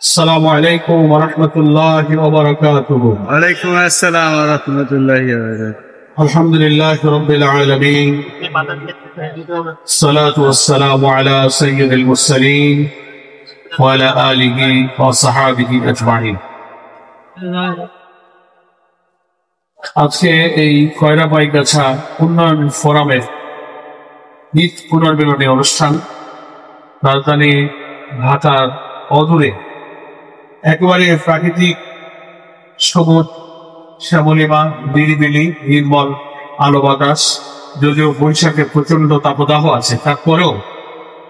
السلام عليكم ورحمة الله وبركاته. وعليكم السلام ورحمة الله وبركاته. الحمد لله رب العالمين، الصلاة والسلام على سيد المرسلين وعلى آله وصحابه أجمعين. আজকে এই কয়রা পাইগাছা উন্নয়ন ফোরামের ঈদ পুনর্মিলনী অনুষ্ঠান রাজধানী ঢাকার অদূরে একেবারে প্রাকৃতিক সবুজ শ্যামলিমা নিরিবিলি নির্মল আলো বাতাস, যদিও বৈশাখে প্রচন্ড তাপদাহ আছে, তারপরেও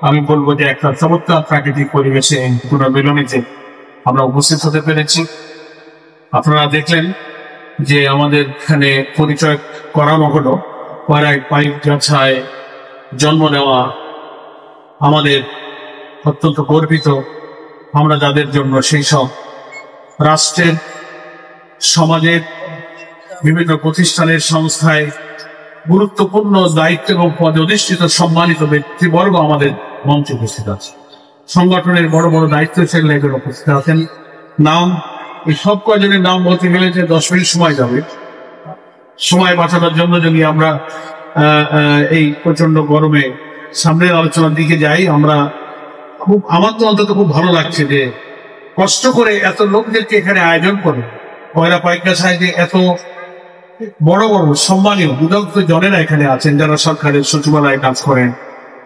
আমি বলবো যে একটা চমৎকার প্রাকৃতিক পরিবেশে পুনর্মিলনীতে আমরা উপস্থিত হতে পেরেছি। আপনারা দেখলেন যে আমাদের এখানে পরিচয় করানো হলো কয়রায় পাইকগাছায় জন্ম নেওয়া আমাদের অত্যন্ত গর্বিত, আমরা যাদের জন্য সেই সব রাষ্ট্রের, সমাজের, বিভিন্ন প্রতিষ্ঠানের, সংস্থায় গুরুত্বপূর্ণ দায়িত্ব এবং পদে অধিষ্ঠিত সম্মানিত ব্যক্তিবর্গ আমাদের মঞ্চে উপস্থিত আছে। সংগঠনের বড় বড় দায়িত্বশীল এগুলো উপস্থিত আছেন। নাম এই সব কয়জনের নাম বলতে গেলে যে 10 মিনিট সময় যাবে। সময় বাঁচানোর জন্য যদি আমরা এই প্রচন্ড গরমে সামনের আলোচনার দিকে যাই, আমার তো অন্তত খুব ভালো লাগছে যে কষ্ট করে এত লোকদেরকে এখানে আয়োজন করে কয়রা পাইকগাছায় যে এত বড় বড় সম্মানীয় বিদগ্ধ জনেরা এখানে আছেন, যারা সরকারের সচিবালয়ে কাজ করেন,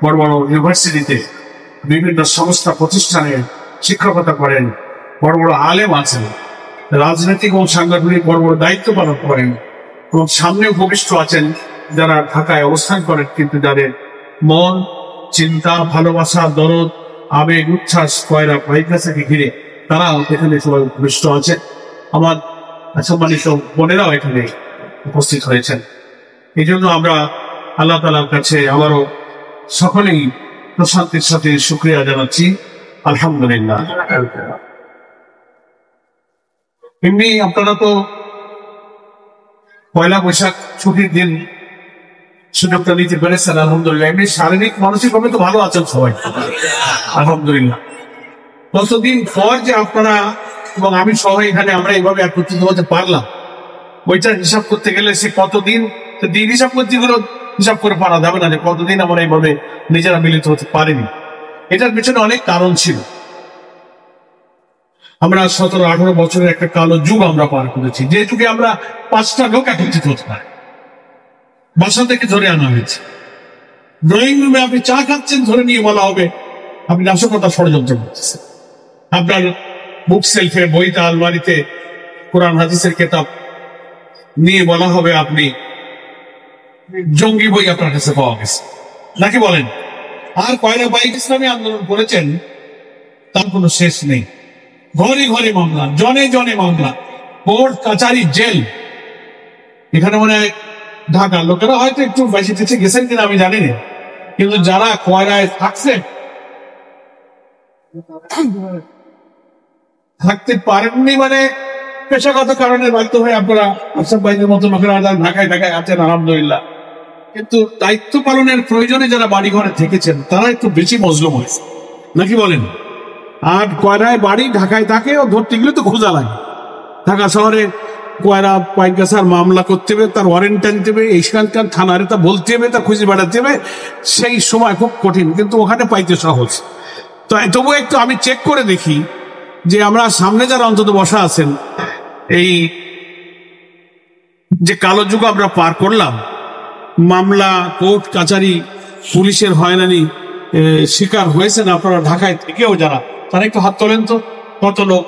বড় বড় ইউনিভার্সিটিতে বিভিন্ন সংস্থা প্রতিষ্ঠানে শিক্ষকতা করেন, বড় বড় আলেম আছেন, রাজনৈতিক এবং সাংগঠনিক বড় বড় দায়িত্ব পালন করেন এবং সামনে উপবিষ্ট আছেন যারা ঢাকায় অবস্থান করেন, কিন্তু যাদের মন, চিন্তা, ভালোবাসা, দরদ, আবেগ, উচ্ছ্বাস কয়রা পাইকগাছাকে ঘিরে তারা এখানে সবাই উপবিষ্ট আছে। আমার সম্মানিত বোনেরাও এখানে উপস্থিত হয়েছেন। এই জন্য আমরা আল্লাহ তাআলার কাছে আবারও সকলেই প্রশান্তির সাথে শুকরিয়া জানাচ্ছি, আলহামদুলিল্লাহ। এমনি আপনারা তো পয়লা বৈশাখ ছুটির দিন সুযোগটা নিতে পেরেছেন, আলহামদুলিল্লাহ। এমনি শারীরিক মানসিকভাবে তো ভালো আছেন সবাই, আলহামদুলিল্লাহ। কতদিন পর যে আপনারা এবং আমি সবাই এখানে আমরা এইভাবে একত্রিত হতে পারলাম, ওইটা হিসাব করতে গেলে সে কতদিন, দিন হিসাব করতে গেলে হিসাব করে পারা যাবে না যে কতদিন আমরা এইভাবে নিজেরা মিলিত হতে পারিনি। এটার পেছনে অনেক কারণ ছিল। আমরা 17-18 বছরের একটা কালো যুগ আমরা পার করেছি, যে যুগে আমরা 5টা লোক একত্রিত হতে পারি। বাসা থেকে ধরে আনা হয়েছে, ড্রয়িং রুমে আপনি চা খাচ্ছেন, ধরে নিয়ে বলা হবে আপনি নাশকতা ষড়যন্ত্র করতেছেন। আপনার বুক সেলফে, বইটা আলমারিতে কোরআন হাদিসের কিতাব নিয়ে বলা হবে আপনি জঙ্গি বই আপনার কাছে পাওয়া গেছে, নাকি বলেন? আর কয়রা বাইক ইসলামী আন্দোলন করেছেন তার কোনো শেষ নেই। ঘরে ঘরে মামলা, জনে জনে মামলা, কোর্ট কাচারি, জেল। এখানে মনে হয় ঢাকার লোকেরা হয়তো একটু বেশি টেছে গেছেন কিনা আমি জানি না, কিন্তু যারা কয়রায় থাকতে পারেননি, মানে পেশাগত কারণে বাধ্য হয়ে আপনারা আশরাফ ভাইদের মতো লোকেরা ঢাকায় আছেন, আলহামদুলিল্লাহ। কিন্তু দায়িত্ব পালনের প্রয়োজনে যারা বাড়ি ঘরে থেকেছেন তারা একটু বেশি মজলুম হয়েছে, নাকি বলেন? আর কয়রায় বাড়ি ঢাকায় থাকে, ও ধরতে গেলে তো খোঁজা লাগে। ঢাকা শহরে কয়রা পাইকগাছার মামলা করতে হবে, তার ওয়ারেন্ট আনতে হবে, এইখানকার থানারে তা বলতে হবে, তা খুঁজে বেড়াতে হবে, সেই সময় খুব কঠিন, কিন্তু ওখানে পাইতে সহজ। তো তবু একটু আমি চেক করে দেখি যে আমরা সামনে যারা অন্তত বসা আছেন, এই যে কালো যুগ আমরা পার করলাম, মামলা, কোর্ট কাচারি, পুলিশের হয়রানি শিকার হয়েছেন আপনারা ঢাকায় থেকেও যারা, তারা একটু হাত তোলেন তো। কত লোক,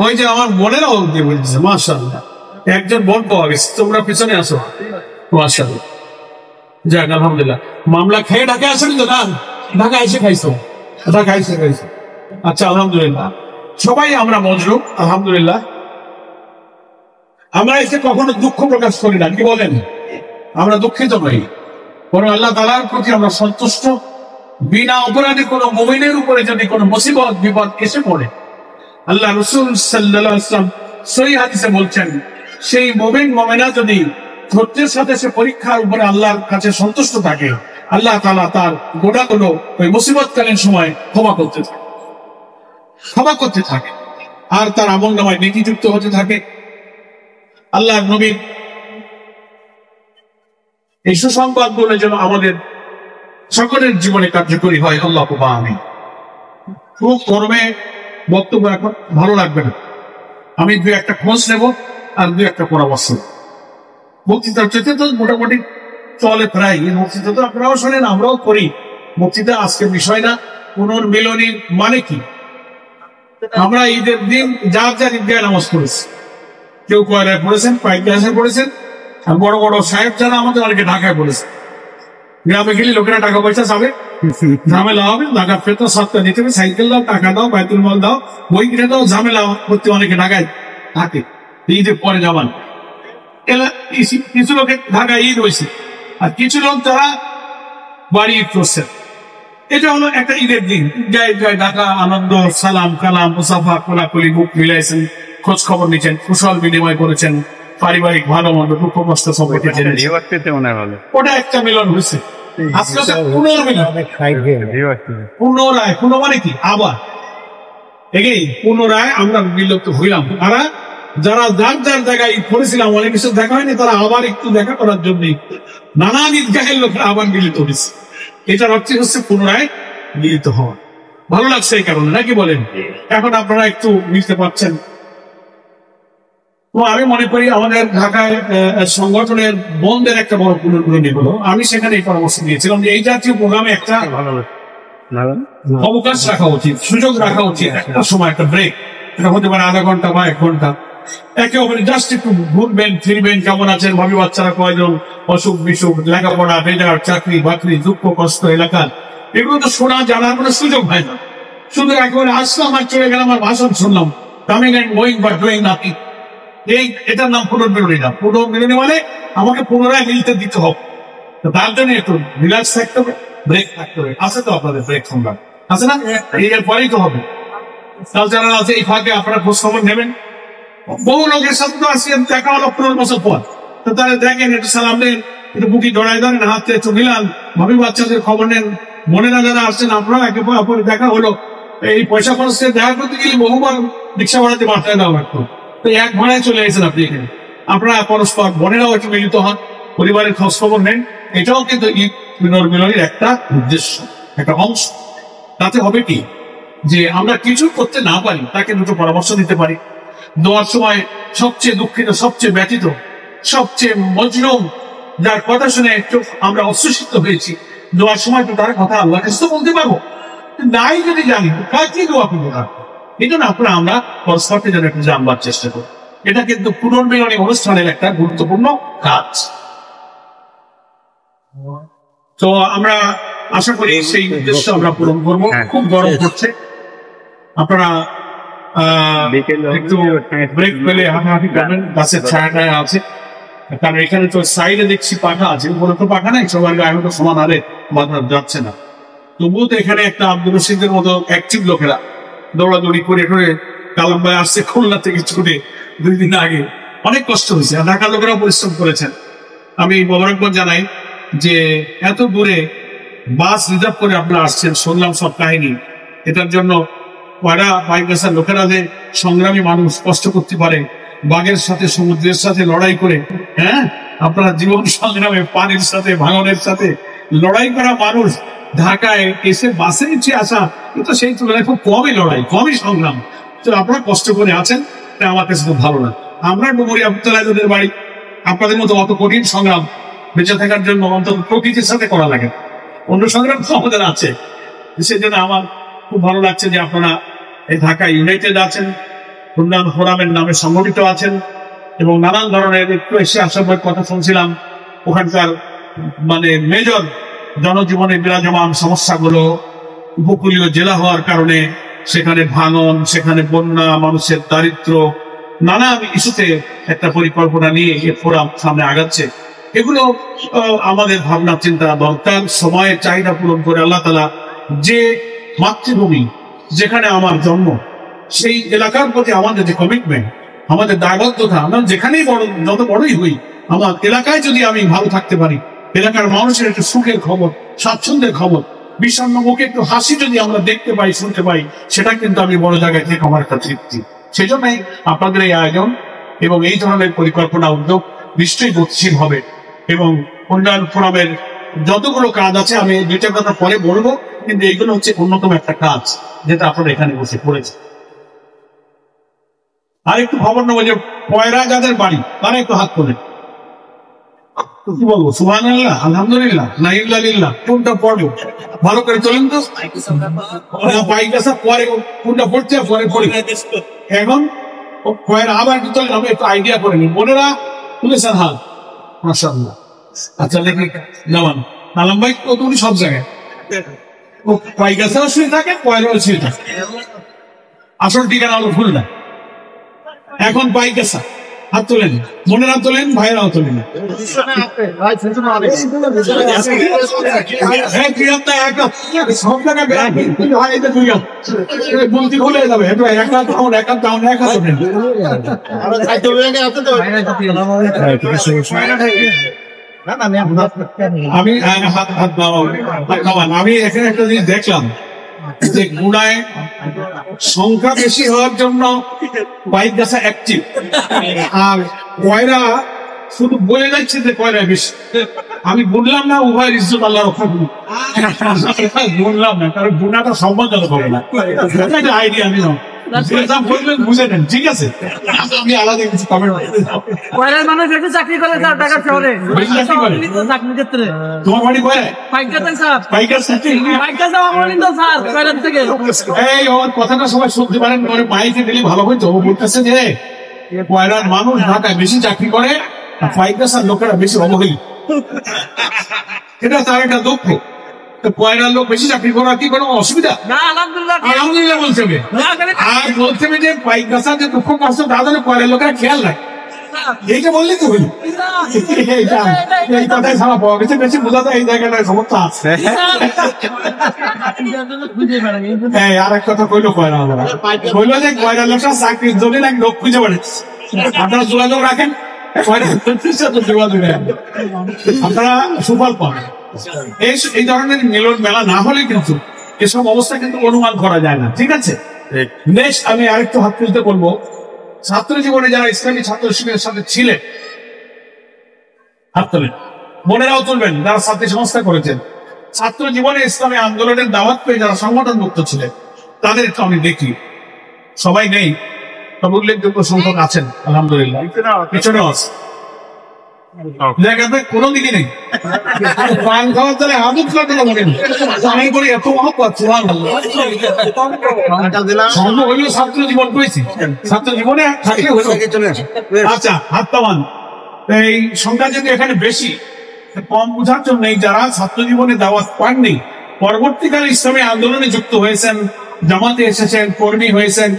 ওই যে আমার বোনেরাও বলতেছে মাশাআল্লাহ, একজন বোন পাওয়া গেছে, তোমরা পিছনে আসো, মাশাআল্লাহ, যাক আলহামদুলিল্লাহ। মামলা খেয়ে ঢাকায় আসেনি তো? না, ঢাকায় এসে খাইছো, ঢাকায় এসে খাইছো, আচ্ছা আলহামদুলিল্লাহ। সবাই আমরা মজলুম, আলহামদুলিল্লাহ। আমরা এসে কখনো দুঃখ প্রকাশ করি না, কি বলেন? আমরা দুঃখিত নই, বরং আল্লাহ তাআলার প্রতি আমরা সন্তুষ্ট। বিনা অপরাধে কোনো মুমিনের উপরে যদি কোনো মুসিবত বিপদ এসে পড়ে, আল্লাহ রাসূল সাল্লাল্লাহু আলাইহি ওয়াসাল্লাম সহিহ হাদিসে বলছেন, সেই মুমিন মুমিনা যদি ধৈর্যের সাথে সে পরীক্ষার উপরে আল্লাহর কাছে সন্তুষ্ট থাকে, আল্লাহ তাআলা তার গোনাগুলো ওই মুসিবতকালীন সময় ক্ষমা করতে থাকে। ক্ষমা করতে থাকে আর তার আমল নামায় নীতিযুক্ত হতে থাকে। আল্লাহ নবীর এই সুসংবাদ বলে যেন আমাদের সকলের জীবনে কার্যকরী হয়। আল্লাহ আমিন। খুব গরমে বক্তব্য এখন ভালো লাগবে না, আমি দু একটা খোঁজ নেব আর দু একটা পরামর্শ। বক্তৃতা হচ্ছে তো মোটামুটি চলে প্রায়, বক্তৃতা তো আপনারাও শোনেন, আমরাও করি। বক্তৃতা আজকের বিষয় না। পুনর্মিলনীর মানে কি? আমরা ঈদের দিন যার যার ঈদগাহে নামাজ পড়েছি, কেউ কয়লায় পড়েছেন, পাইকাশে পড়েছেন, আর বড় বড় সাহেব যারা আমাদের অনেকে ঢাকায় পড়েছে। গ্রামে গেলে লোকেরা টাকা পয়সা চাবে, ঝামেলা হবে, ঢাকা ফেরত সপ্তাহ দিতে হবে, সাইকেল দাও, টাকা দাও, বাইতুল মাল দাও, বই কিনে দাও, ঝামেলা করতে অনেকে ঢাকায় থাকে ঈদের পরে যাবান। কিছু লোকের ঢাকায় ঈদ হয়েছে, আর কিছু লোক তারা বাড়ি ঈদ করছেন। এটা হলো একটা ঈদের দিন, গায়ে গায়ে ঢাকা, আনন্দ, সালাম কালাম, মুসাফা, কোলাকুলি, মুখ মিলাইছেন, খোঁজ খবর নিচ্ছেন, কুশল বিনিময় করেছেন, পারিবারিক ভালো মন্দ দুঃখ কষ্ট সব ওটা একটা মিলন হয়েছে। আজকে পুনর্মিলন, পুনরায়, পুনঃ মানে কি? আবার এগেই পুনরায় আমরা বিলুপ্ত হইলাম। তারা যারা যার যার জায়গায় পড়েছিলাম, অনেক কিছু দেখা হয়নি, তারা আবার একটু দেখা করার জন্য নানান ঈদগাহের লোকেরা আবার মিলিত হয়েছে। এটার অর্থ হচ্ছে পুনরায় মিলিত হওয়া। ভালো লাগছে এই কারণে, নাকি বলেন? এখন আপনারা একটু মিলতে পারছেন। তো আমি মনে করি আমাদের ঢাকায় সংগঠনের বন্ধের একটা বড় পুনর্মিলনী হলো। আমি সেখানে এই পরামর্শ দিয়েছিলাম যে এই জাতীয় প্রোগ্রামে একটা অবকাশ রাখা উচিত, সুযোগ রাখা উচিত, একটা সময় একটা ব্রেক। এটা হতে পারে আধা ঘন্টা বা 1 ঘন্টা, একে অপরে জাস্ট একটু ঘুরবেন ফিরবেন, কেমন আছেন, ভাবি বাচ্চারা কয়জন, অসুখ বিসুখ, লেখাপড়া, বেজার, চাকরি বাকরি, দুঃখ কষ্ট এলাকার, এগুলো তো শোনা জানার কোনো সুযোগ হয় না। শুধু একেবারে আসলাম আর চলে গেলাম আর ভাষণ শুনলাম, coming and going but doing nothing. এটার নাম পুনর্মিলনী না। পুনর্মিলনী মানে আমাকে পুনরায় মিলতে দিতে হবে। তার জন্য একটু রিল্যাক্স থাকতে হবে, ব্রেক থাকতে হবে। আছে তো আপনাদের ব্রেক সংগ্রাম আছে না? এর পরেই তো হবে। কালচারাল আছে, এই ফাঁকে আপনারা খোঁজ খবর নেবেন। বহু লোকের সাথে তো আসি দেখা হলো 15 বছর পর, তো তারা দেখেন, একটু সালাম দেন, একটু বুকি ধরাই দেন, হাতে একটু মিলান, ভাবি বাচ্চাদের খবর নেন। মনেরা যারা আসছেন, আপনারা একে অপরে দেখা হলো। এই পয়সা খরচ করে দেখা করতে গেলে বহুবার রিক্সা ভাড়াতে বার্তায় দেওয়া লাগতো, তো এক ভাড়ায় চলে এসেছেন আপনি এখানে। আপনারা পরস্পর বোনেরাও একটু মিলিত হন, পরিবারের খোঁজ খবর নেন। এটাও কিন্তু ঈদ পুনর্মিলনীর একটা উদ্দেশ্য, একটা অংশ। তাতে হবে কি যে আমরা কিছু করতে না পারি, তাকে দুটো পরামর্শ দিতে পারি। দোয়ার সময় সবচেয়ে দুঃখিত, সবচেয়ে ব্যথিত, সবচেয়ে মজলুম, যার কথা শুনে আমরা অশ্রুসিক্ত হয়েছি, দোয়ার সময় তো তার কথা আল্লাহ কাছে তো বলতে পারবো, নাই যদি জানি কাকে দোয়া করবো তার। এই জন্য আমরা পরস্পরকে যেন একটু জানবার চেষ্টা করি। এটা কিন্তু পুনর্মিলনী অনুষ্ঠানের একটা গুরুত্বপূর্ণ কাজ। তো আমরা আশা করি সেই উদ্দেশ্য আমরা পূরণ করবো। খুব গরম পড়ছে, আপনারা একটু ব্রেক পেলে হাঁটাহাঁটি করবেন, গাছের ছায়াটায় আছে। কারণ এখানে তো সাইডে দেখছি পাখা আছে, বলে তো পাখা নাই, সবার গায়ে তো সমান হারে বাধা যাচ্ছে না। তবুও তো এখানে একটা আব্দুল রশিদের মতো অ্যাক্টিভ লোকেরা দৌড়াদৌড়ি করে করে কালাম ভাই আসছে খুলনা থেকে ছুটে 2 দিন আগে, অনেক কষ্ট হয়েছে। আর ঢাকার লোকেরা পরিশ্রম করেছেন। আমি মোবারকবাদ জানাই যে এত দূরে বাস রিজার্ভ করে আপনারা আসছেন, শুনলাম সব কাহিনী। এটার জন্য পাইকাসার লোকেরা যে সংগ্রামী মানুষ, কষ্ট করতে পারে, বাঘের সাথে সমুদ্রের সাথে লড়াই করে, হ্যাঁ, আপনারা জীবন সংগ্রামে পানির সাথে ভাঙনের সাথে লড়াই করা মানুষ ঢাকায় এসে বাসে নিচে আসা, কিন্তু সেই তুলনায় খুব কমই লড়াই, কমই সংগ্রাম। তো আপনারা কষ্ট করে আছেন, তাই আমার কাছে খুব ভালো লাগে। আমরা ডুমুরি আবদুল্লাহদের বাড়ি, আপনাদের মতো অত কঠিন সংগ্রাম বেঁচে থাকার জন্য অন্তত প্রকৃতির সাথে করা লাগে। অন্য সংগ্রাম তো আমাদের আছে, সেই জন্য আমার খুব ভালো লাগছে যে আপনারা এই ঢাকা ইউনাইটেড আছেন, উন্নয়ন ফোরামের নামে সংগঠিত আছেন, এবং নানান ধরনের একটু এসে আসার কথা শুনছিলাম ওখানকার মানে মেজর জনজীবনে বিরাজমান সমস্যাগুলো, উপকূলীয় জেলা হওয়ার কারণে সেখানে ভাঙন, সেখানে বন্যা, মানুষের দারিদ্র, নানান ইস্যুতে একটা পরিকল্পনা নিয়ে এই ফোরাম সামনে আগাচ্ছে। এগুলো আমাদের ভাবনা চিন্তা দরকার। সময়ের চাহিদা পূরণ করে আল্লাহ তাআলা যে মাতৃভূমি, যেখানে আমার জন্ম, সেই এলাকার প্রতি আমাদের যে কমিটমেন্ট, আমাদের দায়বদ্ধতা, আমরা যেখানেই যত বড়ই হই, আমার এলাকায় যদি আমি ভালো থাকতে পারি, এলাকার মানুষের একটু সুখের খবর, স্বাচ্ছন্দ্যের খবর বিষণ্ণ মুখে একটু হাসি যদি আমরা দেখতে পাই, শুনতে পাই, সেটা কিন্তু আমি বড় জায়গায় থেকে আমার একটা তৃপ্তি। সেই জন্যই আপনাদের এই আয়োজন এবং এই ধরনের পরিকল্পনা উদ্যোগ নিশ্চয়ই গতিশীল হবে। এবং উন্নয়ন ফোরামের যতগুলো কাজ আছে আমি দুইটা কথা পরে বলবো, কিন্তু এইগুলো হচ্ছে অন্যতম একটা কাজ যেটা আপনারা এখানে বসে করেছে। আর একটু খবর নেবো যে পয়রা যাদের বাড়ি তারা একটু হাত তোলে। কি বলবো, সুবহানাল্লাহ, আলহামদুলিল্লাহ, না ইল্লা লিল্লাহ, কোনটা পড়বো ভালো করে তোলেন তো। পাইকাসা পরে কোনটা পড়ছে পরে পড়ি। এখন পয়রা আবার একটু তোলেন, আমি একটু আইডিয়া করে নিই। বোনেরা তুলেছেন হাত, মাশাআল্লাহ। আচ্ছা দেখি নামান আলম ভাই কত উনি সব জায়গায় ও পাইকাসাও শুয়ে থাকে, পয়রাও শুয়ে থাকে। আসল ঠিকানা হলো ভুল না। এখন পাইকাসা হাত তোলেন, বোনেরা তোলেন, ভাইয়েরাও তোলেন। সব জায়গায় বলতে ভুলে যাবে, একা ডাউন একা ডাউন একা তোলেন। আমি এখানে একটা জিনিস দেখলাম যে গুণায় সংখ্যা বেশি হওয়ার জন্য বাইক গাছা অ্যাক্টিভ, আর কয়রা শুধু বলে যাচ্ছে যে কয়রা বেশি। আমি বললাম না উভয়ের ইজ্জত আল্লাহ রক্ষা করুন, বললাম না, কারণ গুণাটা সম্মানজনক হবে না। আইডিয়া আমি বললেন বুঝে নেন, ঠিক আছে। আমি আলাদা কিছু কমেন্ট মানুষ একটু চাকরি করে ঢাকা শহরে চাকরির ক্ষেত্রে। তোমার বাড়ি কয়রায়? এই ওর কথাটা সবাই শুনতে পারেন, ওর মাইকে দিলে ভালো হইতো। ও বলতেছে যে কয়রার মানুষ ঢাকায় বেশি চাকরি করে, আর পাইকাসার লোকেরা বেশি অবহেলিত। এটা তার একটা দুঃখ। কয়রার লোক বেশি চাকরি করার কি কোনো অসুবিধা? আলহামদুলিল্লাহ বলছে। আর বলছে যে পাইকাসা যে দুঃখ কষ্ট তাদের কয়রার লোকেরা খেয়াল রাখে, এইটা বললে তো হইল। এই কথাই সারা পাওয়া গেছে, বেশি বোঝা যায় এই জায়গাটায় সমস্যা আছে। হ্যাঁ, আর এক কথা কইলো কয়রা কইলো যে কয়রা লোকটা চাকরির জন্য নাকি লোক খুঁজে বেড়াচ্ছে। আপনারা যোগাযোগ রাখেন, আপনারা সুফল পাবেন। এই ধরনের মিলন মেলা না হলে কিন্তু এসব অবস্থা কিন্তু অনুমান করা যায় না, ঠিক আছে। নেক্সট আমি আরেকটু হাত তুলতে বলবো, ছাত্র জীবনে যারা ইসলামী ছাত্র শিবিরের সাথে ছিলেন হাত তোলেন। বোনেরাও তুলবেন যারা ছাত্রী সংস্থা করেছেন। ছাত্র জীবনে ইসলামী আন্দোলনের দাওয়াত পেয়ে যারা সংগঠন মুক্ত ছিলেন তাদের একটু আমি দেখি। সবাই নেই, তবে উল্লেখযোগ্য সংখ্যক আছেন আলহামদুলিল্লাহ। পিছনে আছে জায়গাতে কোনো দিকে নেই। পান খাওয়ার তাহলে আদত লাগবে আমি করি এত মহব্বত। হইল ছাত্র জীবন করেছি, ছাত্র জীবনে থাকলে হইল। আচ্ছা হাত পামান। এই সংখ্যা যদি এখানে বেশি, কম বোঝার জন্য যারা ছাত্র জীবনে দাওয়াত পাননি, পরবর্তীকালে ইসলামী আন্দোলনে যুক্ত হয়েছেন, জামাতে এসেছেন, কর্মী হয়েছেন,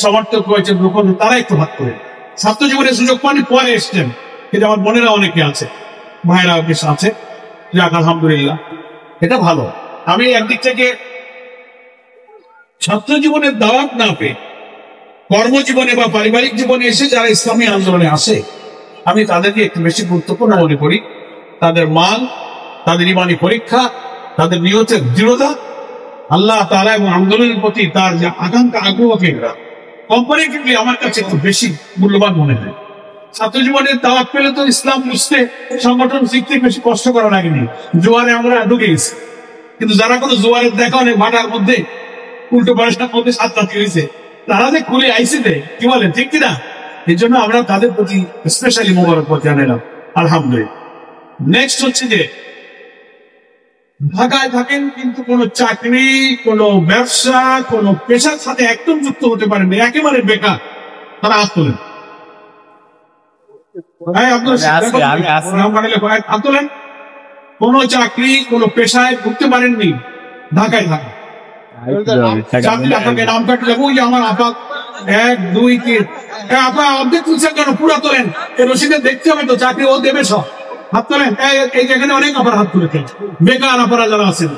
সমর্থক হয়েছেন, গ্রহণ, তারা একটু ভাগ করে। ছাত্র জীবনের সুযোগ পানি পরে এসছেন, কিন্তু আমার বোনেরা অনেকে আছে, ভাইরা বেশ আছে, যাক আলহামদুলিল্লাহ, এটা ভালো। আমি একদিক থেকে ছাত্র জীবনের দাওয়াত না পেয়ে কর্মজীবনে বা পারিবারিক জীবনে এসে যারা ইসলামী আন্দোলনে আসে, আমি তাদেরকে একটু বেশি গুরুত্বপূর্ণ মনে করি। তাদের মান, তাদের ইমানি পরীক্ষা, তাদের নিয়তের দৃঢ়তা, আল্লাহ তাআলা এবং আন্দোলনের প্রতি তার যে আকাঙ্ক্ষা, আগ্রহকে কম্পারেটিভলি আমার কাছে একটু বেশি মূল্যবান মনে হয়। ছাত্র জীবনের দাওয়াত পেলে তো ইসলাম বুঝতে, সংগঠন শিখতে বেশি কষ্ট করা লাগেনি। জোয়ারে আমরা ঢুকে গেছি, কিন্তু যারা কোনো জোয়ারের দেখা অনেক ভাটার মধ্যে উল্টো পড়াশোনার মধ্যে সাতরাতি হয়েছে, তারা যে খুলে আইসে দেয়, কি বলেন ঠিক কিনা? এই জন্য আমরা তাদের প্রতি স্পেশালি মোবারকবাদ জানালাম আলহামদুলিল্লাহ। নেক্সট হচ্ছে যে ঢাকায় থাকেন কিন্তু কোনো চাকরি, কোনো ব্যবসা, কোনো পেশার সাথে একদম যুক্ত হতে পারেন, একেবারে বেকার, তারা হাত তোলেন। কোন চাকরি, কোন পেশায় ঢুকতে পারেননি, ঢাকায় থাকেন, আপনাকে নাম কাটলে ওই যে আমার আপা 1 2 3 আপা অর্ধেক তুলছেন কেন? পুরা তোলেন, রসিদে দেখতে হবে তো, চাকরি ও দেবে সব। হাত তোলেন। এই যেখানে অনেক আপার হাত তুলেছেন, বেকার আপারা যারা আছেন,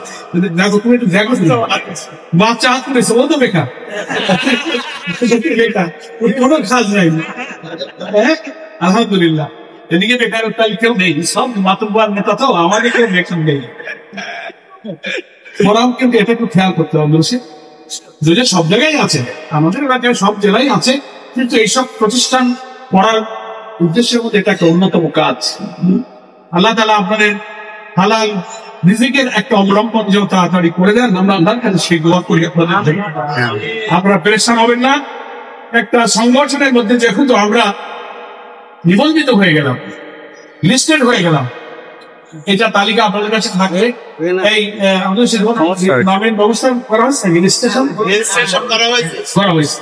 দেখো তুমি একটু দেখো, বাচ্চা হাত তুলেছে, ও তো বেকার, বেকার, কোনো কাজ নাই। আলহামদুলিল্লাহ, এদিকে বেকার কেউ নেই, সব মাতব্বর নেতা, তো আমাদের কেউ বেকার নেই। ফোরাম কিন্তু এটা একটু খেয়াল করতে হবে যদি সব জায়গায় আছে, আমাদের এলাকায় সব জেলায় আছে, কিন্তু এইসব প্রতিষ্ঠান করার উদ্দেশ্যের মধ্যে এটা একটা অন্যতম কাজ। আল্লাহ তাআলা আপনাদের হালাল রিজিকের একটা অবলম্বন যেন তাড়াতাড়ি করে দেন, আমরা আল্লাহর কাছে সেই দোয়া করি আপনাদের জন্য। আপনারা পেরেশান হবেন না। একটা সংগঠনের মধ্যে যেহেতু আমরা নিবন্ধিত হয়ে গেলাম, লিস্টেড হয়ে গেলাম, এটা তালিকা আপনাদের কাছে থাকবে। এই আমাদের নামের ব্যবস্থা করা হয়েছে, রেজিস্ট্রেশন করা হয়েছে,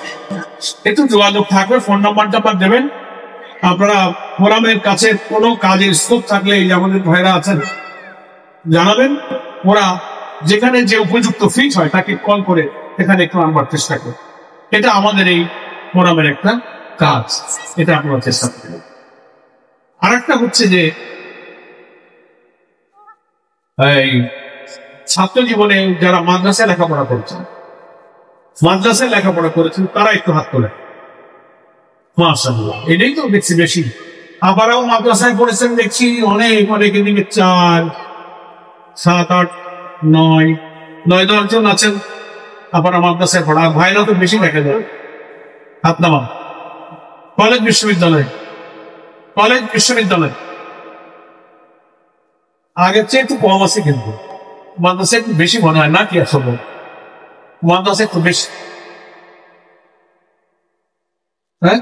একটু যোগাযোগ থাকবে, ফোন নাম্বারটা দেবেন। আপনারা ফোরামের কাছে কোনো কাজের স্কোপ থাকলে এই যে আমাদের ভাইরা আছেন জানাবেন, ওরা যেখানে যে উপযুক্ত ফিট হয় তাকে কল করে এখানে একটু আনবার চেষ্টা করে। এটা আমাদের এই ফোরামের একটা কাজ, এটা আপনারা চেষ্টা করবেন। আর একটা হচ্ছে যে এই ছাত্র জীবনে যারা মাদ্রাসায় লেখাপড়া করেছেন, তারা একটু হাত তোলে। মাশাআল্লাহ, এটাই তো দেখছি বেশি। আবারও মাদ্রাসায় পড়েছেন দেখছি অনেক এদিকে 4, 7, 8, 9, 10 জন আছেন আবার মাদ্রাসায় পড়া। ভাইরা তো বেশি দেখা যায়। হাত নামা। কলেজ বিশ্ববিদ্যালয় আগের চেয়ে একটু কম আছে, কিন্তু মাদ্রাসা একটু বেশি মনে হয় না কি? আসলে মাদ্রাসা একটু বেশি। হ্যাঁ,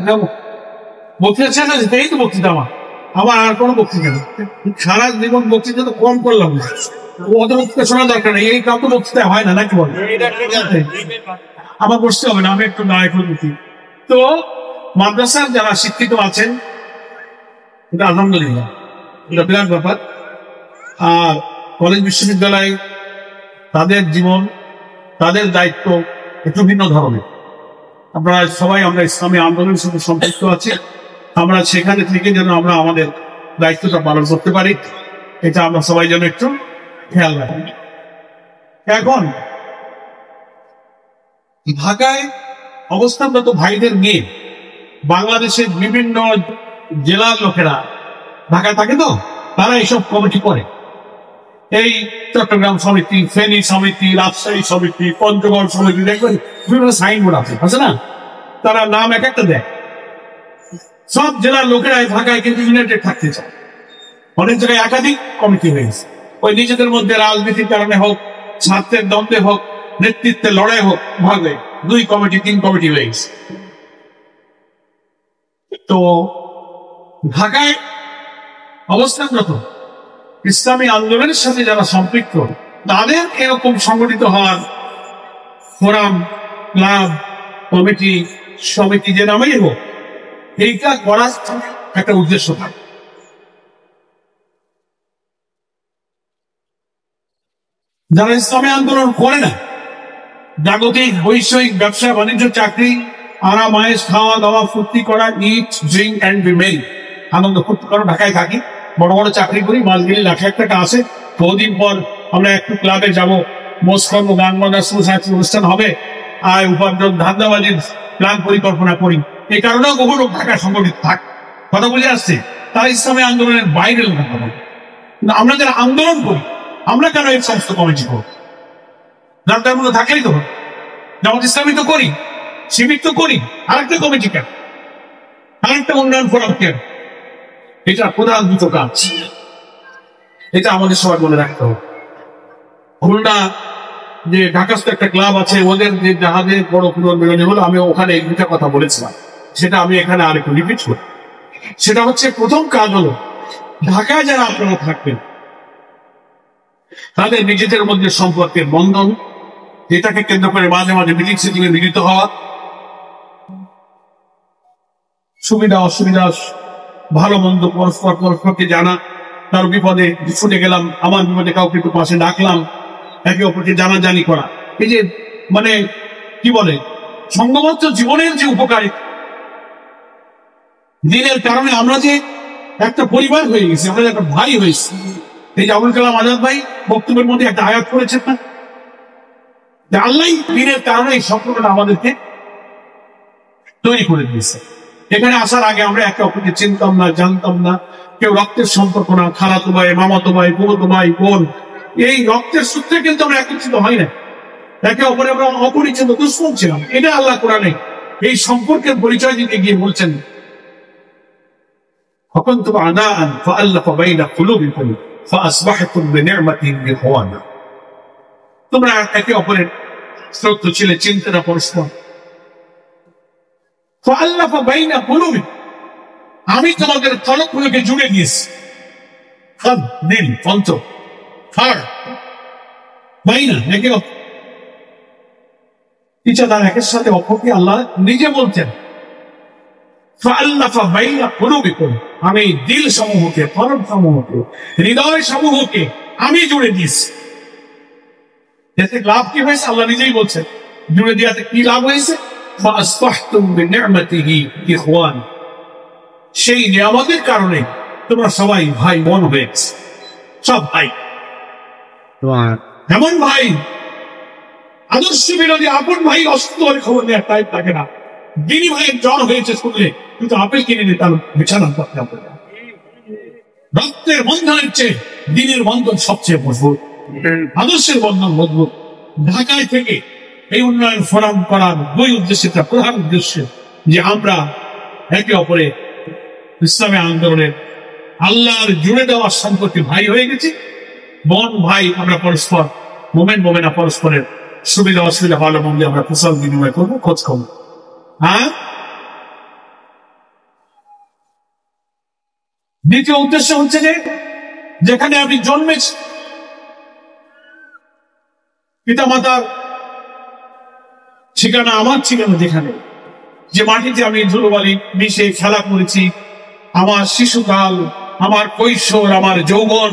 বক্তৃতা না, এই তো বক্তৃতা আমার আর কোনো বক্তৃতা নেই। সারা জীবন বক্তৃতা তো কম করলাম না, অত বক্তৃতা শোনা দরকার নেই। এই কাউ তো বক্তৃতা হয় না, নাকি বল? আমার বসতে হবে না, আমি একটু নায়ক দিচ্ছি। তো মাদ্রাসার যারা শিক্ষিত আছেন, এটা আলহামদুলিল্লাহ, এটা বিরাট ব্যাপার। আর কলেজ বিশ্ববিদ্যালয় তাদের জীবন, তাদের দায়িত্ব একটু ভিন্ন ধরনের। আপনারা সবাই আমরা ইসলামী আন্দোলনের সাথে সম্পৃক্ত আছি, আমরা সেখানে থেকে যেন আমরা আমাদের দায়িত্বটা পালন করতে পারি, এটা আমরা সবাই যেন একটু খেয়াল রাখি। এখন ঢাকায় অবস্থানরত ভাইদের নিয়ে বাংলাদেশের বিভিন্ন জেলার লোকেরা ঢাকায় থাকে, তো তারা এইসব কমিটি করে। এই চট্টগ্রাম সমিতি, ফেনী সমিতি, রাজশাহী সমিতি, পঞ্চগড় সমিতি, দেখবেন বিভিন্ন সাইনবোর্ড আছে না, তারা নাম এক একটা দেয়। সব জেলার লোকেরা ঢাকায় কিন্তু ইউনাইটেড থাকতে চায়। অনেক জায়গায় একাধিক কমিটি হয়েছে, ওই নিজেদের মধ্যে রাজনীতির কারণে হোক, ছাত্রের দ্বন্দ্বে হোক, নেতৃত্বের লড়াই হোক, ভাবে 2 কমিটি 3 কমিটি হয়েছে। তো ঢাকায় অবস্থানরত ইসলামী আন্দোলনের সাথে যারা সম্পৃক্ত, তাদের এরকম সংগঠিত হওয়ার ফোরাম, ক্লাব, কমিটি, সমিতি, যে নামেই হোক, এইটা করার একটা উদ্দেশ্য থাকে। যারা ইসলামী আন্দোলন করে না, জাগতিক বৈষয়িক ব্যবসা বাণিজ্য, চাকরি, আরাম আয়েশ, খাওয়া দাওয়া, ফুর্তি করা, ইট ড্রিঙ্ক অ্যান্ড বি মেরি, আনন্দ ফুর্তি করো, ঢাকায় থাকি, বড় বড় চাকরি করি, মাস গেলে লাখ টাকা আসে, বহুদিন পর আমরা একটু ক্লাবে যাবো, মোস্কর্ম, গান বাজনা, সাংস্কৃতিক অনুষ্ঠান হবে, আয় উপার্জন, ধান্দাবাজির প্ল্যান পরিকল্পনা করি। এই কারণেও বহু লোক ঢাকায় সংগঠিত থাক। কথা বলে আসছে, তারা ইসলামী আন্দোলনের বাইরে লোক কথা বলে। কিন্তু আমরা যারা আন্দোলন করি, আমরা কেন এই সমস্ত কমিটি করব? যার মধ্যে থাকলেই তো হবে। জামাত ইসলামী তো করি, শিবির তো করি, আরেকটা কমিটি কেন, আরেকটা উন্নয়ন ফোরাম কেন? এটা প্রধান 2 কাজ, এটা আমাদের সবাই মনে রাখতে হবে। খুলনা যে ঢাকাস্থ একটা ক্লাব আছে, ওদের যে জাহাজের বড় পুনর্মিলনী হলো, আমি ওখানে 2টা কথা বলেছিলাম, সেটা আমি এখানে আরেকটু রিপিট করি। সেটা হচ্ছে, প্রথম কাজ হলো ঢাকায় যারা আপনারা থাকবেন, তাদের নিজেদের মধ্যে সম্পর্কের বন্ধন, যেটাকে কেন্দ্র করে মাঝে মাঝে মিটিং সিটিং এ মিলিত হওয়া, সুবিধা অসুবিধা, ভালো মন্দ পরস্পরকে জানা, তার বিপদে ছুটে গেলাম, আমার বিপদে কাউকে একটু পাশে ডাকলাম, একে অপরকে জানাজানি করা। এই যে মানে কি বলে, সঙ্গবদ্ধ জীবনের যে উপকারিতা, দিনের কারণে আমরা যে একটা পরিবার হয়ে গেছি, আমরা একটা ভাই হয়েছি। এই যে আবুল কালাম আজাদ ভাই বক্তব্যের মধ্যে একটা আয়াত করেছেন না, যে আল্লাহ দিনের কারণে এই সম্পর্কটা আমাদেরকে তৈরি করে দিয়েছে। এখানে আসার আগে আমরা একে অপরকে চিনতাম না, জানতাম না, কেউ রক্তের সম্পর্ক না, খালাতো ভাই, মামাতো ভাই, ফুফাতো ভাই, বোন, এই রক্তের সূত্রে কিন্তু আমরা একত্রিত হয় না, একে অপরে আমরা অপরিচিত দুশ্মন ছিলাম। এটা আল্লাহ কোরআনে এই সম্পর্কের পরিচয় দিতে গিয়ে বলছেন, فكنتم أعداء فألف بين قلوبكم فأصبحتم بنعمته إخوانا। তোমরা একে অপরের শত্রু ছিলে, চিনতে না পরস্পর। فألف بين قلوبكم, আমি তোমাদের তলবগুলোকে জুড়ে দিয়েছি। দিন পঞ্চ হার বাইনা একে ইচ্ছাদার একের সাথে অপরকে আল্লাহ নিজে বলতেন, ফাআল্লাফা বাইনা কুলুবিকুম, আমি দিল সমূহকে, কলব সমূহকে, হৃদয় সমূহকে আমি জুড়ে দিয়েছি। এতে লাভ কি হয়েছে আল্লাহ নিজেই বলছেন, জুড়ে দেওয়াতে কি লাভ হয়েছে? ফাআসবাহতুম বিনি'মাতিহি ইখওয়ান, সেই নিয়ামতের কারণে তোমরা সবাই ভাই বোন হয়ে গেছে, সব ভাই। এমন ভাই, আদর্শ বিরোধী আপন ভাই অসুস্থ হলে খবর নেওয়ার টাইম থাকে না। দিনী ভাইয়ের জ্বর হয়েছে শুনলে কিন্তু আপেল কিনে নিয়ে তার বিছানা করতে হবে। রক্তের বন্ধনের চেয়ে দিনের বন্ধন সবচেয়ে মজবুত, আদর্শের বন্ধন মজবুত। ঢাকায় থেকে এই উন্নয়ন ফোরাম করার দুই উদ্দেশ্যে, প্রধান উদ্দেশ্য যে আমরা একে অপরে ইসলামী আন্দোলনের আল্লাহর জুড়ে দেওয়ার সম্পর্কে ভাই হয়ে গেছি, বোন ভাই। আমরা পরস্পর মোমেনা পরস্পরের সুবিধা অসুবিধা ভালো মন্দ আমরা কুশল বিনিময় করবো, খোঁজ খবর। হ্যাঁ, দ্বিতীয় উদ্দেশ্য হচ্ছে যে যেখানে আমি জন্মেছি, পিতা মাতার ঠিকানা আমার ঠিকানা, যেখানে যে মাটিতে আমি ধুলোবালি মিশে খেলা করেছি, আমার শিশুকাল, আমার কৈশোর, আমার যৌবন,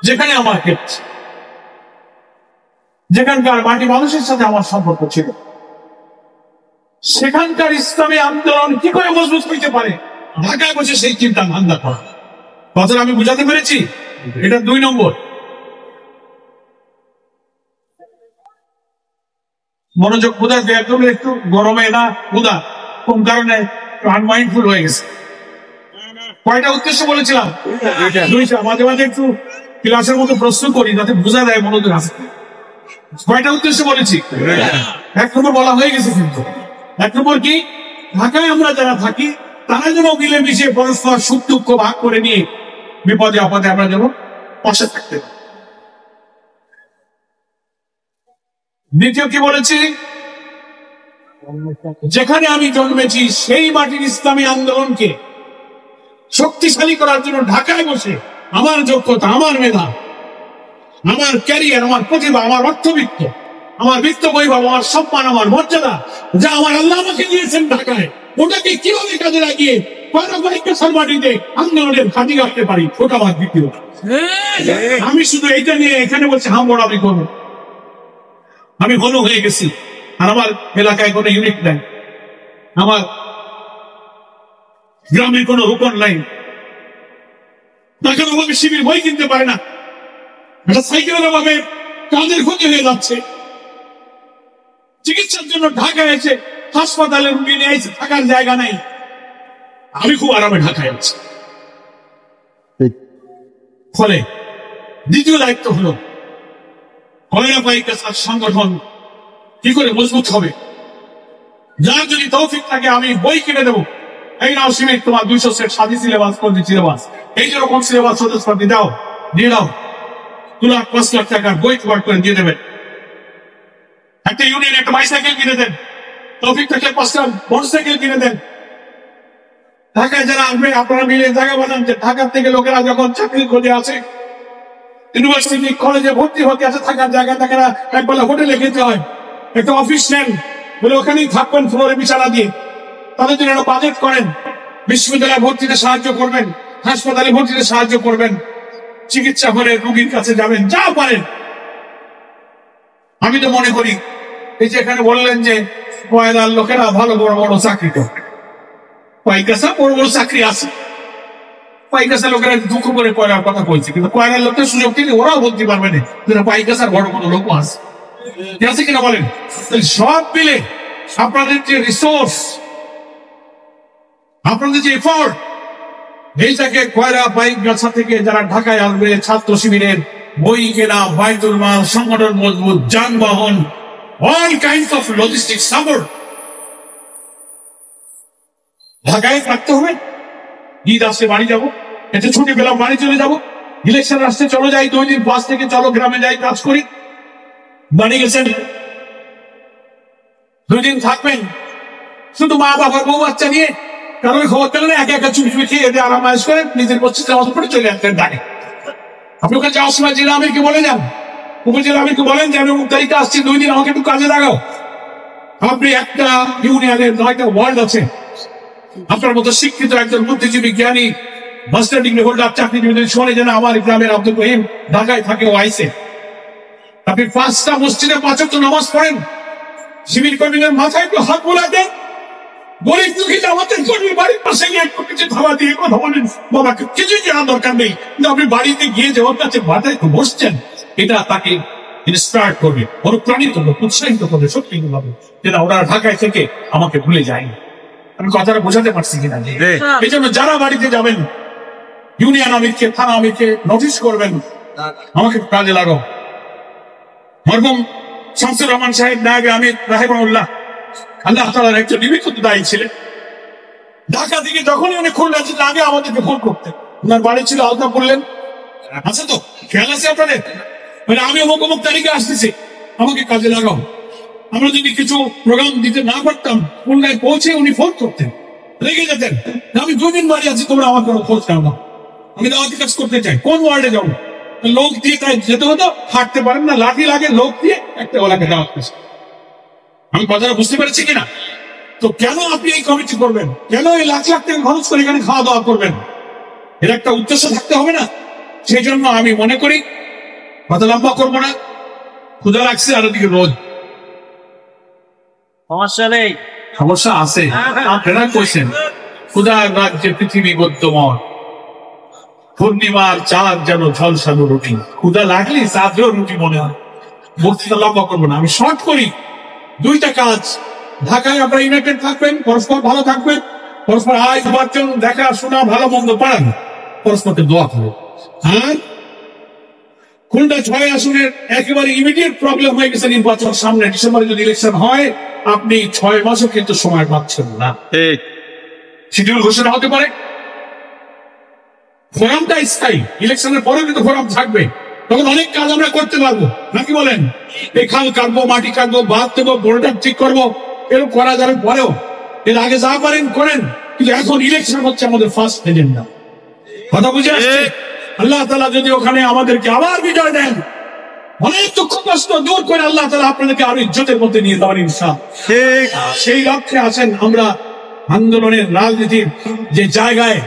যেখানে আমার কেটেছে, যেখানকার মাটি মানুষের সাথে আমার সম্পর্ক ছিল, সেখানকার ইসলামী আন্দোলন কি করে মজবুত হইতে পারে ঢাকায় বসে সেই চিন্তা ভাবনা করা। কথাটা আমি বুঝাতে পেরেছি? এটা 2 নম্বর। মনোযোগ ক্ষুদা একদম একটু গরমে না ক্ষুদা কোন কারণে আনমাইন্ডফুল হয়ে গেছে। কয়টা উদ্দেশ্য বলেছিলাম? 2টা। মাঝে মাঝে একটু ক্লাসের মতো প্রশ্ন করি যাতে বোঝা যায় মনোযোগ আছে। কয়টা উদ্দেশ্য বলেছি? 1 নম্বর বলা হয়ে গেছে। কিন্তু 1 নম্বর কি? ঢাকায় আমরা যারা থাকি তারা যেন মিলেমিশে পরস্পর সুখ দুঃখ ভাগ করে নিয়ে বিপদে আপদে আমরা যেন পাশে থাকতে পারি। দ্বিতীয় কি বলেছি? যেখানে আমি জন্মেছি সেই মাটির ইসলামী আন্দোলনকে শক্তিশালী করার জন্য ঢাকায় বসে আমার যোগ্যতা, আমার মেধা, আমার ক্যারিয়ার, আমার প্রতিভা, আমার অর্থবিত্ত, আমার বিত্ত বৈভব, আমার সম্মান, আমার মর্যাদা যা আমার আল্লাহ আমাকে দিয়েছেন ঢাকায়, ওটাকে কিভাবে কাজে লাগিয়ে মাটিতে আন্দোলনের ঘাঁটি রাখতে পারি, ওটা আমার দ্বিতীয়। আমি শুধু এইটা নিয়ে এখানে বলছি হামবড় আমি করবো, আমি ঘন হয়ে গেছি। আর আমার এলাকায় কোনো ইউনিট নাই, আমার গ্রামে কোনো রূপন নাই, টাকার অভাবে শিবির বই কিনতে পারে না, একটা সাইকেলের অভাবে কাজের ক্ষতি হয়ে যাচ্ছে, চিকিৎসার জন্য ঢাকায় এসে হাসপাতালে রুগী নিয়ে এসে থাকার জায়গা নাই। আমি খুব আরামে ঢাকায় আছি। ফলে দ্বিতীয় দায়িত্ব হলো কয়রা পাইকার সংগঠন কি করে মজবুত হবে। যার যদি তৌফিক থাকে আমি বই কিনে দেবো, এই নাও সিমেন্ট, তোমার 200 সেট স্বাধী সিলেবাস, কোনটি সিলেবাস, এই যেরকম সিলেবাস সদস্যপতি দাও, দিয়ে দাও, 2 লাখ 5 লাখ টাকার বই জোগাড় করে দিয়ে দেবেন। একটা ইউনিয়ন একটা বাইসাইকেল কিনে দেন, তৌফিক থেকে 5টা মোটরসাইকেল কিনে দেন। ঢাকায় যারা আসবে আপনারা মিলে জায়গা বানান, যে ঢাকার থেকে লোকেরা যখন চাকরি খোঁজে আছে, ইউনিভার্সিটি কলেজে ভর্তি হতে আছে, থাকার জায়গা থাকে না, একবেলা হোটেলে খেতে হয়, একটা অফিস নেন, বলে ওখানেই থাকবেন ফ্লোরে বিছানা দিয়ে, তাদের জন্য একটা বাজেট করেন, বিশ্ববিদ্যালয়ে ভর্তিতে সাহায্য করবেন, হাসপাতালে ভর্তিতে সাহায্য করবেন, চিকিৎসা করে রোগীর কাছে যাবেন, যা পারেন। আমি তো মনে করি এই যে এখানে বললেন যে কয়লার লোকেরা ভালো বড় বড় চাকরি করে, পাইকাসা বড় বড় চাকরি আছে, পাইকাসা লোকেরা দুঃখ করে কয়লার কথা বলছে, কিন্তু কয়লার লোকের সুযোগ দিলে ওরাও বলতে পারবে না পাইকাসার বড় বড় লোক আছে কিনা বলেন। সব মিলে আপনাদের যে রিসোর্স, আপনাদের যে এফোর্ট, এইটাকে কয়রা বাইক গাছা থেকে যারা ঢাকায় আসবে ছাত্র শিবিরের বই কেনা, বাইতুল মাল, সংগঠন মজবুত, যানবাহন, all kinds of logistic support. ঢাকায় থাকতে হবে, ঈদ আসছে বাড়ি যাবো, এতে ছুটি পেলাম বাড়ি চলে যাবো, ইলেকশন আসছে চলো যাই 2 দিন, 5 থেকে চলো গ্রামে যাই কাজ করি। বাড়ি গেছেন 2 দিন থাকবেন শুধু মা বাবার বউ বাচ্চা নিয়ে, কারোর খবর পেলেন একা একা চুপি চুপি খেয়ে এদের আরাম আয়েস করে নিজের মসজিদে নামাজ পড়ে চলে আসতেন ঢাকে। আপনি ওখানে যাওয়ার সময় জেলা আমিরকে বলে যান, উপজেলা আমিরকে বলেন যে আমি অমুক তারিখে আসছি, 2 দিন আমাকে একটু কাজে লাগাও। আপনি একটা ইউনিয়নের 9টা ওয়ার্ড আছে, আপনার মতো শিক্ষিত একজন বুদ্ধিজীবী জ্ঞানী মাস্টার ডিগ্রি হোল্ডার চাকরিজীবী শোনে যেন আমার গ্রামের আব্দুল রহিম ঢাকায় থাকে, ও আইসে। আপনি 5টা মসজিদে 5 ওয়াক্ত নামাজ পড়েন, শিবির কর্মীদের মাথায় একটু হাত বোলাই দেন, গরিব দুঃখী আমাদের কর্মীর বাড়ির পাশে গিয়ে একটু কিছু খাওয়া দিয়ে কথা বলেন, বাবাকে কিছুই জানার দরকার নেই, কিন্তু আপনি বাড়িতে গিয়ে যে ওর কাছে মাথায় একটু বসছেন, এটা তাকে ইন্সপায়ার করবে, অনুপ্রাণিত করবে, উৎসাহিত করবে, সত্যি ভাবে যে না ওরা ঢাকায় থেকে আমাকে ভুলে যায়নি। আমি কথাটা বোঝাতে পারছি কিনা? এই জন্য যারা বাড়িতে যাবেন ইউনিয়ন আমিরকে, থানা আমিরকে নোটিশ করবেন, আমাকে কাজে লাগাও। মরহুম শামসুর রহমান সাহেব নায়েবে আমির রাহিমাহুল্লাহ আল্লাহ তাআলার একজন নিবেদিত দায়ী ছিলেন। ঢাকা থেকে যখনই উনি খুলনা যেতেন আগে আমাদেরকে ফোন করতেন। ওনার বাড়ি ছিল আলতা, বললেন আছে তো, খেয়াল আছে আপনাদের, মানে আমি অমুক অমুক তারিখে আসতেছি, আমাকে কাজে লাগাও। আমরা যদি কিছু প্রোগ্রাম দিতে না পারতাম, খুলনায় পৌঁছে উনি ফোন করতেন, রেগে যেতেন, আমি 2 দিন বাড়ি আছি, তোমরা আমার কোনো খোঁজ নাও না, আমি দাওয়াতি কাজ করতে চাই, কোন ওয়ার্ডে যাবো? লোক দিয়ে তাই যেতে হতো, হাঁটতে পারেন না, লাঠি লাগে, লোক দিয়ে একটা ওলাকে দাওয়াত দিচ্ছে। আমি কথাটা বুঝতে পেরেছি কিনা? তো কেন আপনি এই কমিটি করবেন? কেন এই লাখ লাখ টাকা খরচ করে এখানে খাওয়া দাওয়া করবেন? এর একটা উদ্দেশ্য থাকতে হবে না? সেই জন্য আমি মনে করি কথা লম্বা করবো না, ক্ষুধা লাগছে, আর ওদিকে রোদ, সমস্যা নেই, সমস্যা আছে। আপনারা কইছেন ক্ষুধার রাজ্যে পৃথিবী গদ্যময়, পূর্ণিমার চাঁদ যেন ঝলসানো রুটি। ক্ষুধা লাগলে চাঁদেও রুটি মনে হয়। বক্তৃতা লম্বা করবো না, আমি শর্ট করি। 2টা কাজ, ঢাকায় আপনারা ইউনাইটেড থাকবেন, পরস্পর ভালো থাকবেন, পরস্পর আয় উপার্জন, দেখা শোনা, ভালো মন্দ পান, পরস্পরকে দোয়া করবেন। আর খুলনা 6 আসনের একেবারে ইমিডিয়েট প্রবলেম হয়ে গেছে নির্বাচন সামনে, ডিসেম্বরে যদি ইলেকশন হয়, আপনি 6 মাসও কিন্তু সময় পাচ্ছেন না। শিডিউল ঘোষণা হতে পারে, ফোরামটা স্থায়ী, ইলেকশনের পরেও কিন্তু ফোরাম থাকবে, তখন অনেক কাজ আমরা করতে পারবো, নাকি বলেন? এই খাল কাটবো, মাটি কাটবো, বাঁধ দেবো, বোর্ডার ঠিক করবো, এরকম করা যাবে পরেও। এর আগে যা পারেন করেন, কিন্তু এখন ইলেকশন হচ্ছে আমাদের ফার্স্ট এজেন্ডা। কথা বুঝে আসছে? আল্লাহ তাআলা যদি ওখানে আমাদেরকে আবার বিজয় দেন, অনেক দুঃখ কষ্ট দূর করে আল্লাহ তাআলা আপনাদেরকে আরো ইজ্জতের মধ্যে নিয়ে যাবেন ইনশাআল্লাহ। সেই লক্ষ্যে আছেন। আমরা আন্দোলনের রাজনীতির যে জায়গায়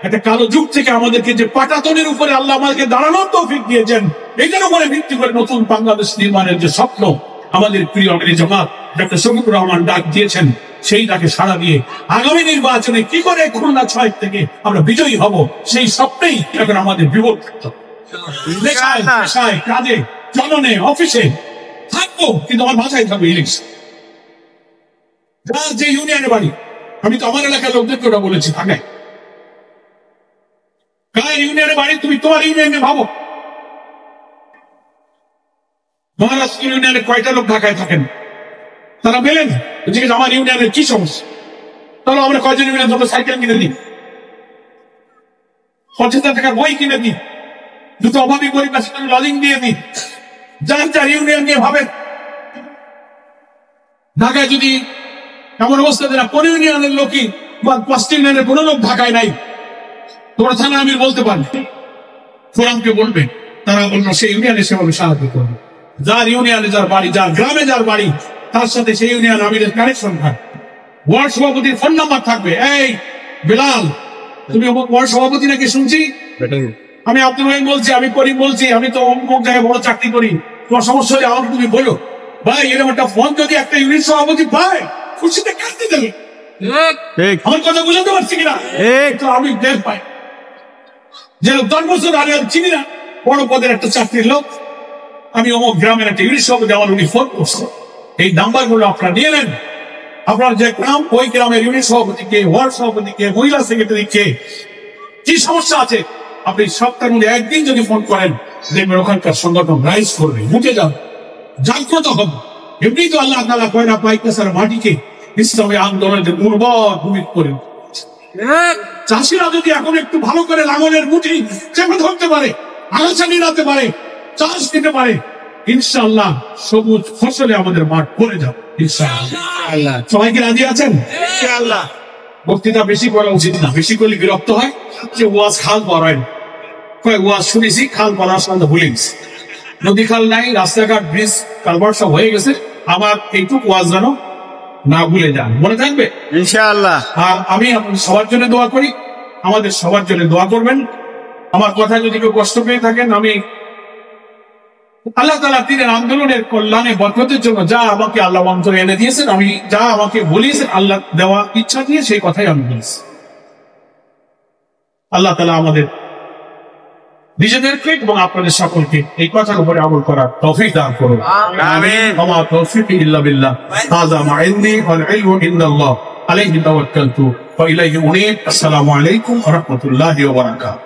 একটা কালো যুগ থেকে আমাদেরকে যে পাটাতনের উপরে আল্লাহ আমাদেরকে দাঁড়ানোর তৌফিক দিয়েছেন, এটার উপরে ভিত্তি করে নতুন বাংলাদেশ নির্মাণের যে স্বপ্ন আমাদের প্রিয় জামাত ডক্টর শফিকুর রহমান ডাক দিয়েছেন, সেই ডাকে সাড়া দিয়ে আগামী নির্বাচনে কি করে খুলনা 6 থেকে আমরা বিজয়ী হব, সেই স্বপ্নেই এখন আমাদের বিবর্তিত। কাজে, চলনে, অফিসে থাকবো, কিন্তু আমার ভাষায় থাকবে ইলেকশন। যে ইউনিয়নের বাড়ি, আমি তো আমার এলাকার লোকদেরকে ওটা বলেছি, ঢাকায় কার ইউনিয়নের বাড়ি, তুমি তোমার ইউনিয়নে ভাবো। মহারাষ্ট্র ইউনিয়নে কয়টা লোক ঢাকায় থাকেন? তারা মেলেন জিজ্ঞেস আমার ইউনিয়নের কি সমস্যা, তাহলে আমরা কয়জন ইউনিয়ন তোমরা সাইকেল কিনে দিই, 50,000 টাকার বই কিনে দিই, 2টো অভাবী গরিব আছে লজিং দিয়ে দিই। যার যার ইউনিয়ন নিয়ে ভাবেন। ঢাকায় যদি এমন অবস্থা যে না, কোন ইউনিয়নের লোকই বা 5টি ইউনিয়নের কোন লোক ঢাকায় নাই, তোমরা থানা আমির বলতে পারবে, ফোরামকে বলবে, তারা অন্য সেই ইউনিয়নে সেভাবে সাহায্য করবে। যার ইউনিয়নে যার বাড়ি, যার গ্রামে যার বাড়ি, তার সাথে সেই ইউনিয়ন আমিরের কানেকশন থাকবে, ওয়ার্ড সভাপতির ফোন নাম্বার থাকবে। এই বেলাল, তুমি ওয়ার্ড সভাপতি নাকি শুনছি, আমি আব্দুল রহিম বলছি, আমি করিম বলছি, আমি তো অমুক জায়গায় বড় চাকরি করি, তোমার সমস্যা হলে আমাকে তুমি বলো। ভাই, এরকম একটা ফোন যদি একটা ইউনিট সভাপতি পায়, খুশিতে কাটতে দেবে। আমার কথা বুঝাতে পারছি কিনা? আমি টের পাই যে 10 বছর আগে আমি চিনি না, বড় পদের একটা চাকরির লোক, আমি অমুক গ্রামের একটা ইউনিট সভাপতি, আমার উনি ফোন করছে। এই নাম্বার গুলো আপনারা নিয়ে নেন। আপনার যে গ্রাম, ওই গ্রামের ইউনিট সভাপতি কে, ওয়ার্ড সভাপতি কে, মহিলা সেক্রেটারি কে, কি সমস্যা আছে, আপনি সপ্তাহের মধ্যে একদিন যদি ফোন করেন, দেখবেন ওখানকার সংগঠন রাইজ করবে, উঠে যাবে, জাগ্রত হবে। এমনি তো আল্লাহ তাআলা কয়রা পাইকাসার মাটিকে ইসলামী আন্দোলনের উর্বর ভূমি করে, চাষিরা যদি এখন একটু ভালো করে লাঙলের মুঠি চেপে ধরতে পারে, আগাছা নিরাতে পারে, চাষ দিতে পারে, ইনশাআল্লাহ সবুজ ফসলে আমাদের মাঠ ভরে যাবে ইনশাআল্লাহ। সবাই কি রাজি আছেন? ইনশাআল্লাহ। বক্তৃতা বেশি করা উচিত না, বেশি করলে বিরক্ত হয়। যে ওয়াজ খাল পড়ায়, ওয়াজ শুনেছি, খাল পড়ার সাথে ভুলে গেছি। নদী খাল নাই, রাস্তাঘাট ব্রিজ কালভার সব হয়ে গেছে। আমার এইটুকু ওয়াজ যেন না ভুলে যান, মনে থাকবে ইনশাআল্লাহ। আর আমি সবার জন্য দোয়া করি, আমাদের সবার জন্য দোয়া করবেন। আমার কথা যদি কেউ কষ্ট পেয়ে থাকেন, আমি আল্লাহ তাআলা দিনের আন্দোলনের কল্যাণে বরকতের জন্য যা আমাকে আল্লাহ অন্তরে এনে দিয়েছেন, আমি যা আমাকে বলিয়েছেন আল্লাহ দেওয়া ইচ্ছা দিয়ে সেই কথাই আমি বলছি। আল্লাহ তাআলা আমাদের নিজেদেরকে এবং আপনাদের সকলকে এই কথার উপরে আমল করার তৌফিক দান করুন। আমিন। ওয়া তৌফিক ইল্লা বিল্লাহ। হাযা মা ইনদি ওয়াল ইলমু ইনদাল্লাহ আলাইহি তাওয়াক্কালতু ওয়া ইলাইহি উনীব। আসসালামু আলাইকুম ওয়া রাহমাতুল্লাহি ওয়া বারাকাতুহু।